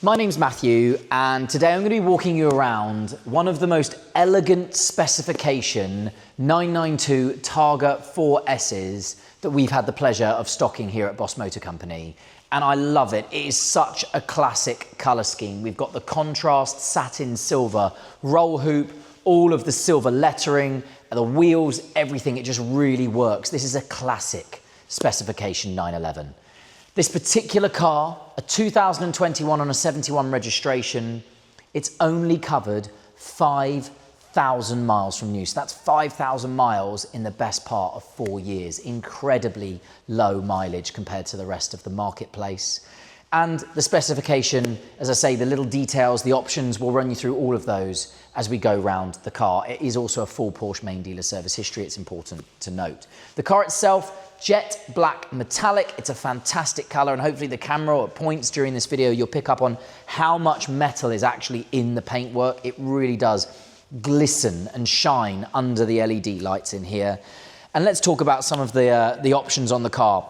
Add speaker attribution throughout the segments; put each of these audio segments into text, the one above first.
Speaker 1: My name's Matthew, and today I'm going to be walking you around one of the most elegant specification 992 Targa 4S's that we've had the pleasure of stocking here at Boss Motor Company. And I love it. It is such a classic colour scheme. We've got the contrast satin silver roll hoop, all of the silver lettering, the wheels, everything. It just really works. This is a classic specification 911. This particular car, a 2021 on a 71 registration, it's only covered 5,000 miles from new. So that's 5,000 miles in the best part of 4 years. Incredibly low mileage compared to the rest of the marketplace. And the specification, as I say, the little details, the options, we'll run you through all of those as we go round the car. It is also a full Porsche main dealer service history. It's important to note. The car itself, jet black metallic. It's a fantastic color, and hopefully the camera at points during this video, you'll pick up on how much metal is actually in the paintwork. It really does glisten and shine under the LED lights in here. And let's talk about some of the options on the car.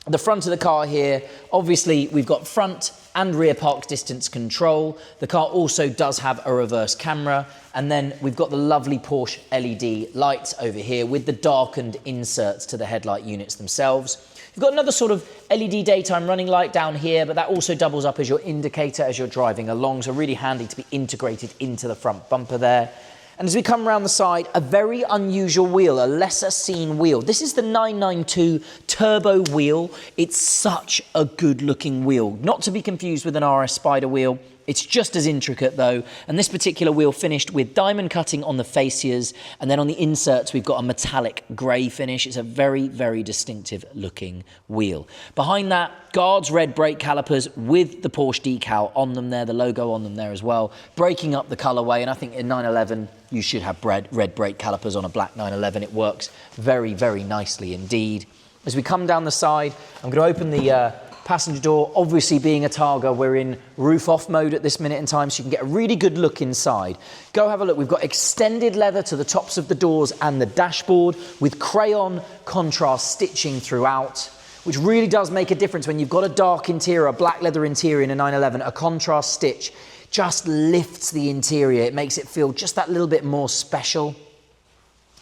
Speaker 1: The front of the car here, obviously we've got front and rear park distance control. The car also does have a reverse camera. And then we've got the lovely Porsche LED lights over here with the darkened inserts to the headlight units themselves. You've got another sort of LED daytime running light down here, but that also doubles up as your indicator as you're driving along. So really handy to be integrated into the front bumper there. And as we come around the side, a very unusual wheel, a lesser seen wheel. This is the 992 turbo wheel. It's such a good looking wheel, not to be confused with an RS Spider wheel. It's just as intricate though, and this particular wheel finished with diamond cutting on the fascias, and then on the inserts we've got a metallic grey finish. It's a very, very distinctive looking wheel. Behind that, guards red brake calipers with the Porsche decal on them there, the logo on them there as well, breaking up the colourway, and I think in 911 you should have red brake calipers on a black 911. It works very, very nicely indeed. As we come down the side, I'm going to open the passenger door. Obviously being a Targa, we're in roof off mode at this minute in time, so you can get a really good look inside. Go have a look. We've got extended leather to the tops of the doors and the dashboard with Crayon contrast stitching throughout, which really does make a difference when you've got a dark interior, a black leather interior in a 911. A contrast stitch just lifts the interior. It makes it feel just that little bit more special.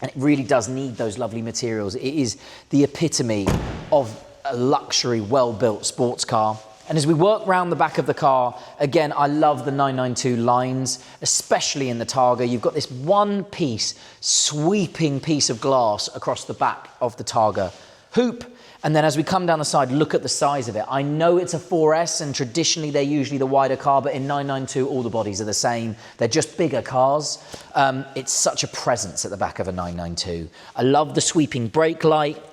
Speaker 1: And it really does need those lovely materials. It is the epitome of a luxury, well-built sports car. And as we work round the back of the car, again, I love the 992 lines, especially in the Targa. You've got this one piece, sweeping piece of glass across the back of the Targa hoop. And then as we come down the side, look at the size of it. I know it's a 4S, and traditionally they're usually the wider car, but in 992, all the bodies are the same. They're just bigger cars. It's such a presence at the back of a 992. I love the sweeping brake light,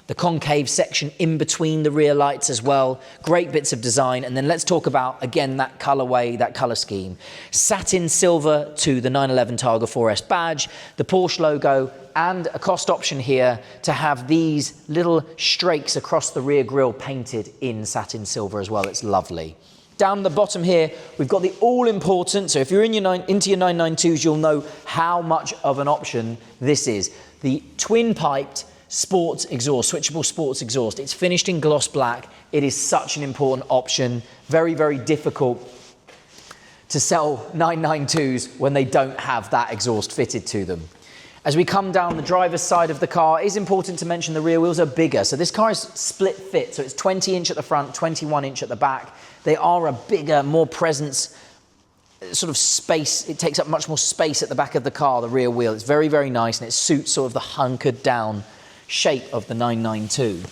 Speaker 1: the concave section in between the rear lights as well. Great bits of design. And then let's talk about, again, that colorway, that color scheme. Satin silver to the 911 Targa 4S badge, the Porsche logo, and a cost option here to have these little strakes across the rear grille painted in satin silver as well. It's lovely. Down the bottom here, we've got the all-important, so if you're into your 992s, you'll know how much of an option this is. The twin-piped sports exhaust, switchable sports exhaust. It's finished in gloss black. It is such an important option. Very, very difficult to sell 992s when they don't have that exhaust fitted to them. As we come down the driver's side of the car, it is important to mention the rear wheels are bigger. So this car is split fit. So it's 20-inch at the front, 21-inch at the back. They are a bigger, more presence sort of space. It takes up much more space at the back of the car, the rear wheel. It's very, very nice, and it suits sort of the hunkered down shape of the 992.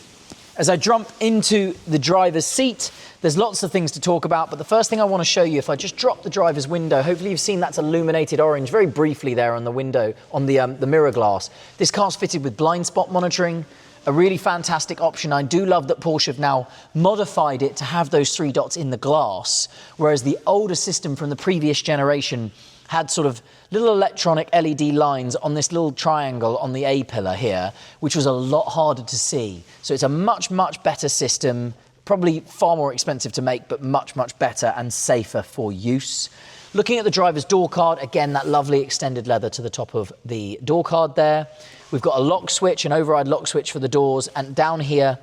Speaker 1: As I jump into the driver's seat, there's lots of things to talk about, but the first thing I want to show you, if I just drop the driver's window, hopefully you've seen that's illuminated orange very briefly there on the window, on the mirror glass. This car's fitted with blind spot monitoring, a really fantastic option. I do love that Porsche have now modified it to have those 3 dots in the glass, whereas the older system from the previous generation had sort of little electronic LED lines on this little triangle on the A-pillar here, which was a lot harder to see. So it's a much, much better system, probably far more expensive to make, but much, much better and safer for use. Looking at the driver's door card, again, that lovely extended leather to the top of the door card there. We've got a lock switch, an override lock switch for the doors, and down here,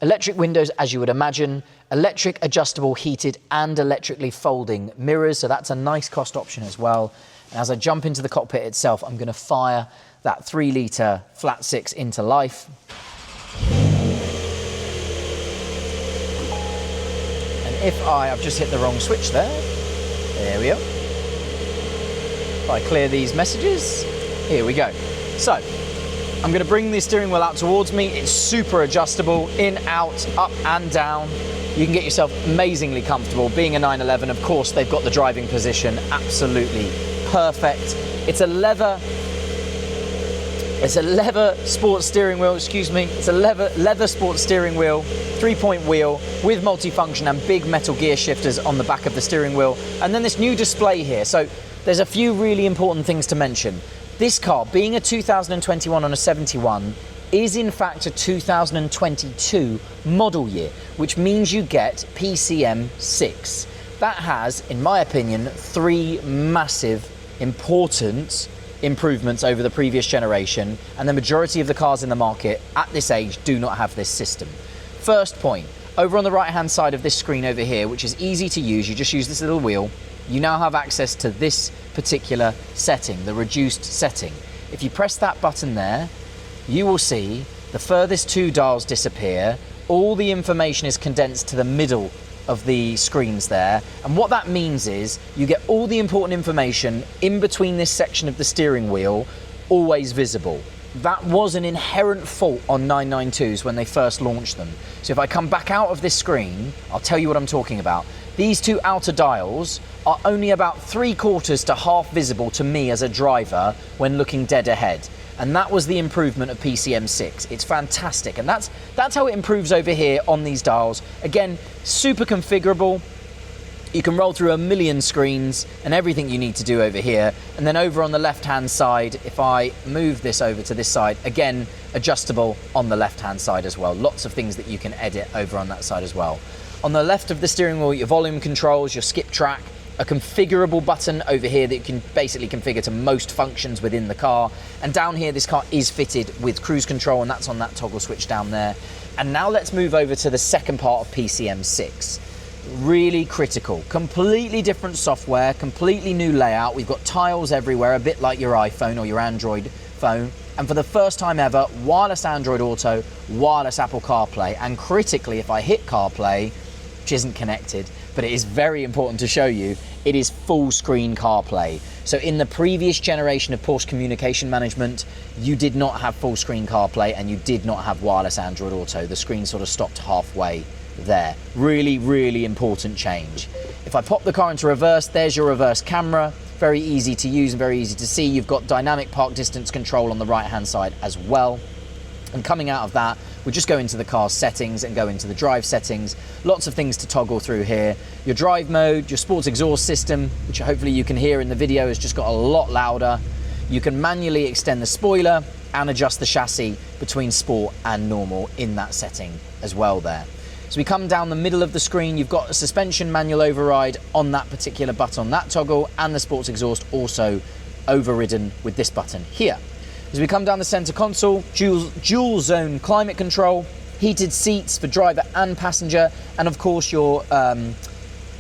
Speaker 1: Electric windows, as you would imagine, electric adjustable heated and electrically folding mirrors, so that's a nice cost option as well. And as I jump into the cockpit itself, I'm going to fire that 3-litre flat six into life. And if I've just hit the wrong switch there we go. If I clear these messages, here we go. So, I'm going to bring the steering wheel out towards me. It's super adjustable, in, out, up and down. You can get yourself amazingly comfortable. Being a 911, of course, they've got the driving position absolutely perfect. It's a leather sports steering wheel, excuse me. It's a leather sports steering wheel, 3-point wheel with multifunction and big metal gear shifters on the back of the steering wheel. And then this new display here. So there's a few really important things to mention. This car, being a 2021 on a 71, is in fact a 2022 model year, which means you get PCM 6. That has, in my opinion, 3 massive, important improvements over the previous generation, and the majority of the cars in the market at this age do not have this system. First point, over on the right hand side of this screen over here, which is easy to use, you just use this little wheel, you now have access to this particular setting, the reduced setting. If you press that button there, you will see the furthest 2 dials disappear, all the information is condensed to the middle of the screens there, and what that means is you get all the important information in between this section of the steering wheel always visible. That was an inherent fault on 992s when they first launched them. So if I come back out of this screen, I'll tell you what I'm talking about. These 2 outer dials are only about 3/4 to half visible to me as a driver when looking dead ahead. And that was the improvement of PCM 6. It's fantastic. And that's how it improves over here on these dials. Again, super configurable. You can roll through a million screens and everything you need to do over here. And then over on the left-hand side, if I move this over to this side, again, adjustable on the left-hand side as well. Lots of things that you can edit over on that side as well. On the left of the steering wheel, your volume controls, your skip track, a configurable button over here that you can basically configure to most functions within the car. And down here, this car is fitted with cruise control, and that's on that toggle switch down there. And now let's move over to the second part of PCM 6. Really critical, completely different software, completely new layout. We've got tiles everywhere, a bit like your iPhone or your Android phone. And for the first time ever, wireless Android Auto, wireless Apple CarPlay. And critically, if I hit CarPlay, which isn't connected, but it is very important to show you, it is full screen CarPlay. So in the previous generation of Porsche communication management, you did not have full screen CarPlay and you did not have wireless Android Auto. The screen sort of stopped halfway there. Really, really important change. If I pop the car into reverse, there's your reverse camera. Very easy to use and very easy to see. You've got dynamic park distance control on the right hand side as well. And coming out of that, we'll just go into the car's settings and go into the drive settings. Lots of things to toggle through here. Your drive mode, your sports exhaust system, which hopefully you can hear in the video, has just got a lot louder. You can manually extend the spoiler and adjust the chassis between sport and normal in that setting as well there. So we come down the middle of the screen, you've got a suspension manual override on that particular button on that toggle, and the sports exhaust also overridden with this button here. As we come down the center console, dual zone climate control, heated seats for driver and passenger, and of course your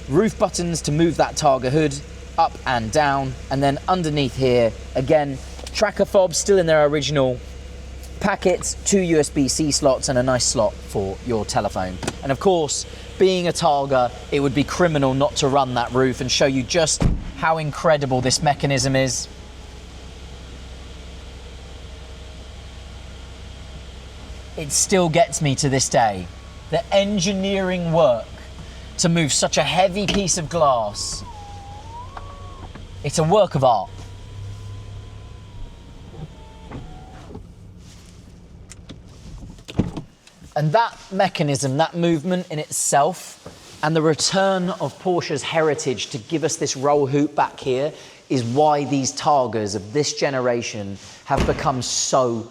Speaker 1: roof buttons to move that Targa hood up and down. And then underneath here, again, tracker fobs still in their original packets, 2 USB-C slots and a nice slot for your telephone. And of course, being a Targa, it would be criminal not to run that roof and show you just how incredible this mechanism is. It still gets me to this day. The engineering work to move such a heavy piece of glass. It's a work of art. And that mechanism, that movement in itself, and the return of Porsche's heritage to give us this roll hoop back here is why these Targas of this generation have become so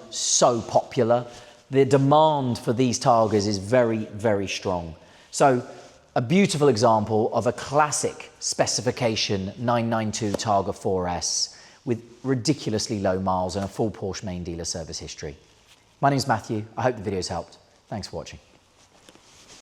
Speaker 1: popular. The demand for these Targas is very, very strong. So a beautiful example of a classic specification 992 Targa 4S with ridiculously low miles and a full Porsche main dealer service history. My name's Matthew. I hope the video's helped. Thanks for watching.